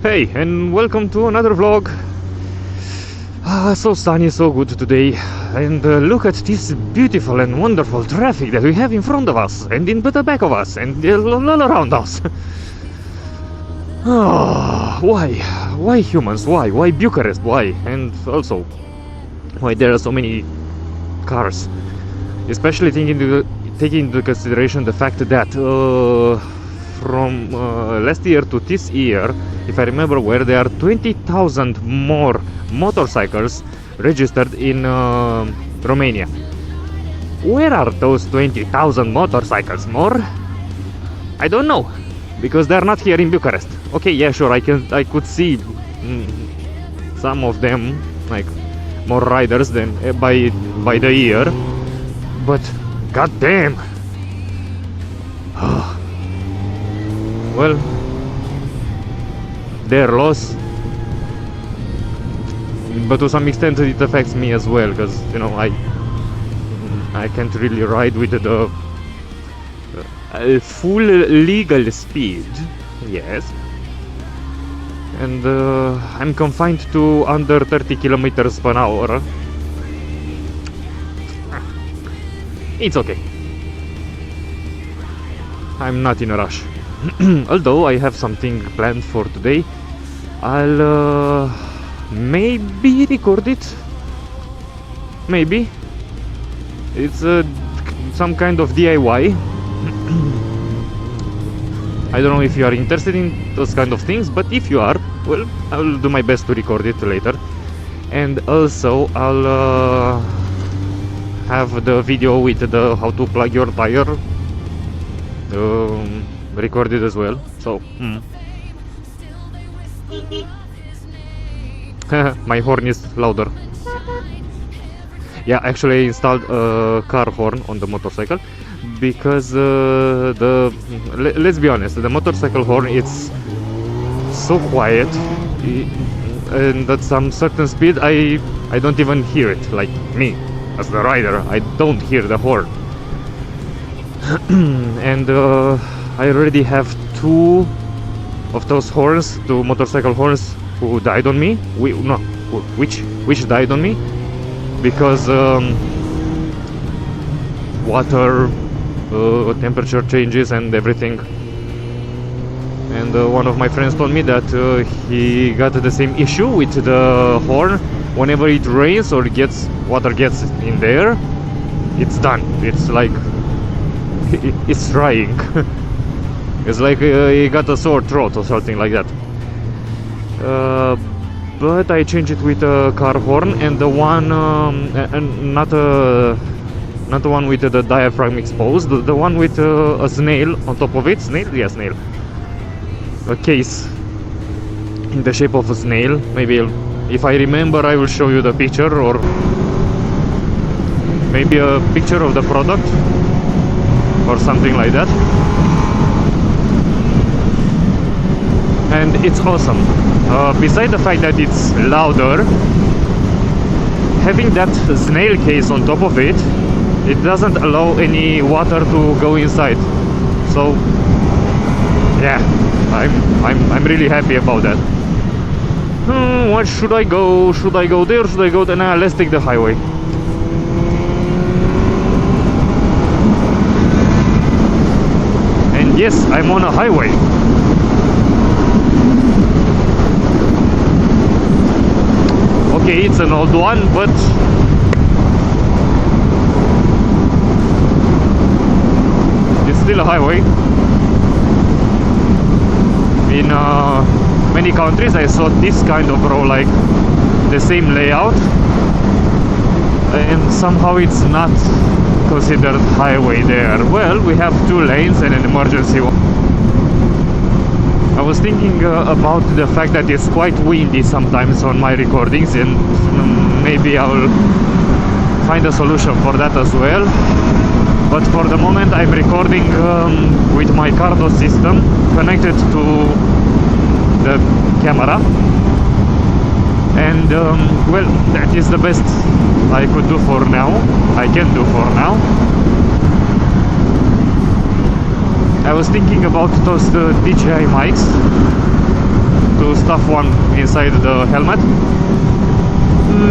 Hey, and welcome to another vlog. So sunny, so good today. And look at this beautiful and wonderful traffic that we have in front of us, and in the back of us, and all around us. Why? Why humans? Why? Why Bucharest? Why? And also, why there are so many cars? Especially taking into consideration the fact that from last year to this year, if I remember well, there are 20,000 more motorcycles registered in Romania. Where are those 20,000 motorcycles more? I don't know, because they're not here in Bucharest. Okay, yeah, sure, I could see some of them, like more riders than by the year, but goddamn. Well, their loss, but to some extent it affects me as well, because you know I can't really ride with the full legal speed, yes, and I'm confined to under 30 kilometers per hour. It's okay, I'm not in a rush. Although I have something planned for today. I'll maybe record it. Maybe it's some kind of DIY. I don't know if you are interested in those kind of things, but if you are, well, I'll do my best to record it later. And also I'll have the video with the how to plug your tire recorded as well, so my horn is louder. Yeah, actually I installed a car horn on the motorcycle because let's be honest, the motorcycle horn, it's so quiet, and at some certain speed I don't even hear it. Like me as the rider, I don't hear the horn. And I already have 2 of those horns, 2 motorcycle horns, who died on me. Which died on me because water, temperature changes and everything. And one of my friends told me that he got the same issue with the horn. Whenever it rains or water gets in there, it's done. It's like it's drying. It's like he got a sore throat or something like that. But I changed it with a car horn, and the one, not the one with the diaphragm exposed, the one with a snail on top of it. Snail? Yeah, snail. A case in the shape of a snail. Maybe if I remember, I will show you the picture, or maybe a picture of the product or something like that. And it's awesome. Besides the fact that it's louder, having that snail case on top of it, it doesn't allow any water to go inside. So yeah, I'm really happy about that. What should I go? Should I go there? Should I go there? Nah, let's take the highway. And yes, I'm on a highway. Okay, it's an old one, but it's still a highway. In many countries I saw this kind of road, like the same layout, and somehow it's not considered highway there. Well, we have 2 lanes and an emergency one. I was thinking about the fact that it's quite windy sometimes on my recordings, and maybe I'll find a solution for that as well. But for the moment I'm recording with my Cardo system connected to the camera, and well, that is the best I could do for now. I can do for now. I was thinking about those DJI mics to tough one inside the helmet.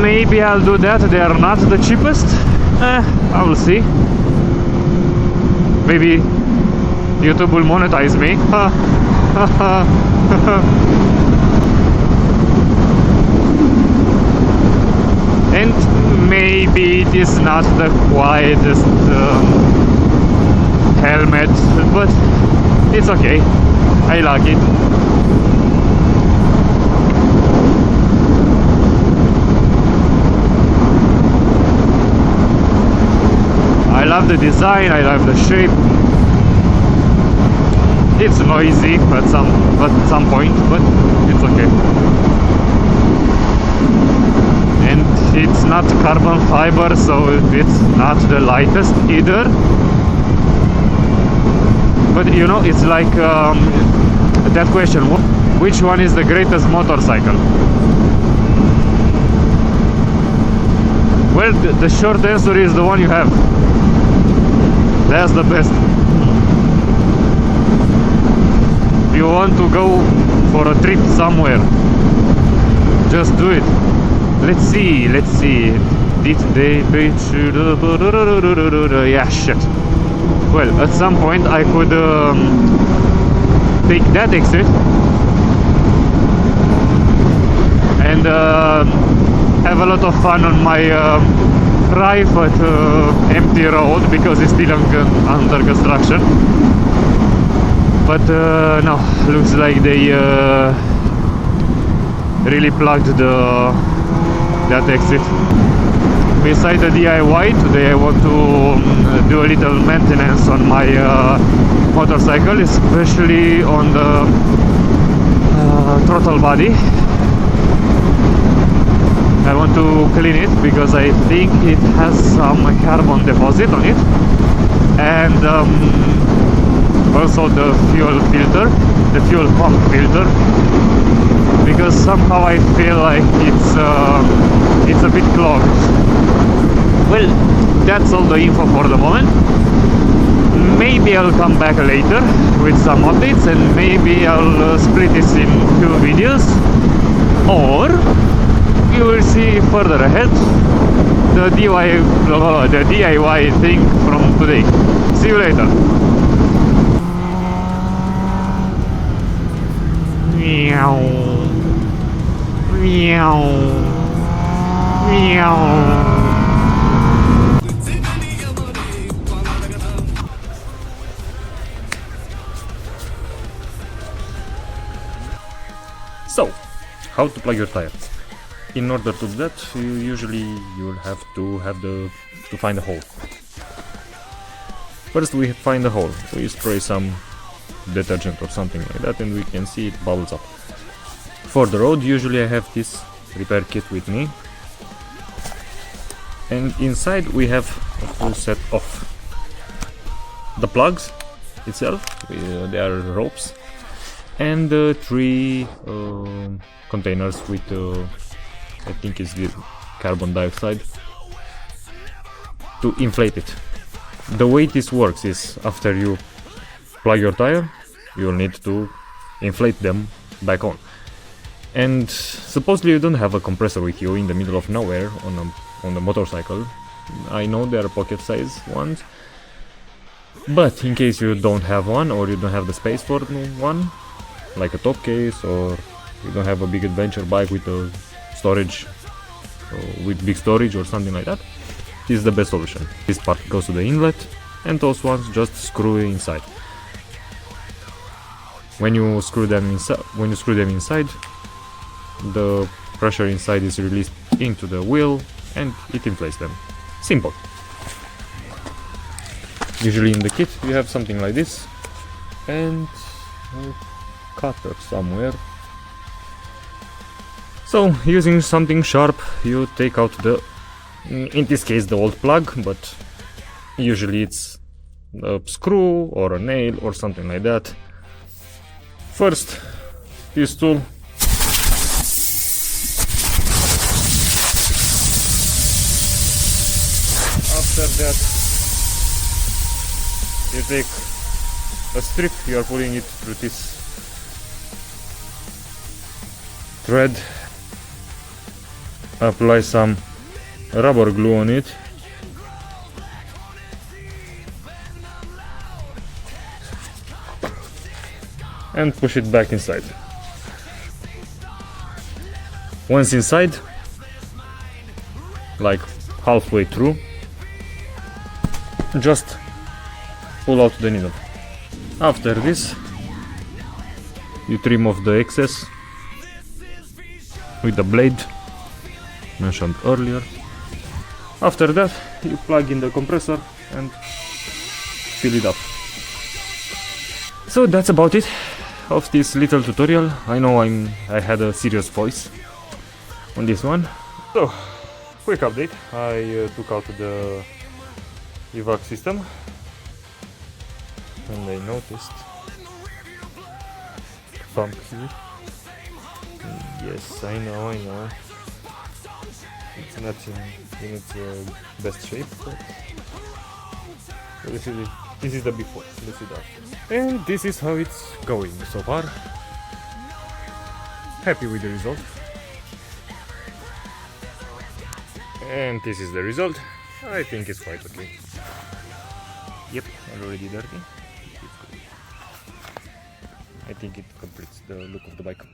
Maybe I'll do that. They are not the cheapest. I will see. Maybe YouTube will monetize me. And maybe it is not the quietest helmet, but it's okay. I like it. I love the design, I love the shape. It's noisy at some point, but it's okay. And it's not carbon fiber, so it's not the lightest either. But you know, it's like that question, which one is the greatest motorcycle? Well, the short answer is the one you have. That's the best. If you want to go for a trip somewhere, just do it. Let's see. Did they beat you? Yeah, shit. Well, at some point I could take that exit and have a lot of fun on my private empty road because it's still under construction. But no, looks like they really plugged that exit. Beside the DIY, today I want to do a little maintenance on my motorcycle, especially on the throttle body. I want to clean it because I think it has some carbon deposit on it, and also the fuel filter, the fuel pump filter, because somehow I feel like it's a bit clogged. Well, that's all the info for the moment. Maybe I'll come back later with some updates, and maybe I'll split this in 2 videos, or you will see further ahead the DIY thing from today. See you later. Meow. Meow. Meow. So, how to plug your tire? In order to do that, you will have to find a hole. First, we find a hole. We spray some detergent or something like that, and we can see it bubbles up. For the road, usually I have this repair kit with me, and inside we have a full set of the plugs itself. They are ropes, and 3 containers with I think it's the carbon dioxide to inflate it. The way this works is after you plug your tire, you'll need to inflate them back on. And supposedly you don't have a compressor with you in the middle of nowhere on the motorcycle. I know there are pocket size ones, but in case you don't have one, or you don't have the space for one, like a top case, or you don't have a big adventure bike with a storage, with big storage or something like that, this is the best solution. This part goes to the inlet, and those ones just screw inside. When you screw them inside, the pressure inside is released into the wheel and it inflates them. Simple. Usually in the kit you have something like this and a cutter somewhere. So using something sharp you take out in this case the old plug, but usually it's a screw or a nail or something like that. First, this tool. After that, you take a strip, you are putting it through this thread, apply some rubber glue on it, and push it back inside. Once inside, like halfway through, just pull out the needle. After this, you trim off the excess with the blade mentioned earlier. After that, you plug in the compressor and fill it up. So that's about it of this little tutorial. I know I had a serious voice on this one. So, quick update. I took out the evac system and I noticed bump here. Yes, I know. It's not in its best shape, but this is the before. Let's see that. And this is how it's going so far. Happy with the result. And this is the result. I think it's quite okay. Yep, already dirty. I think it completes the look of the bike.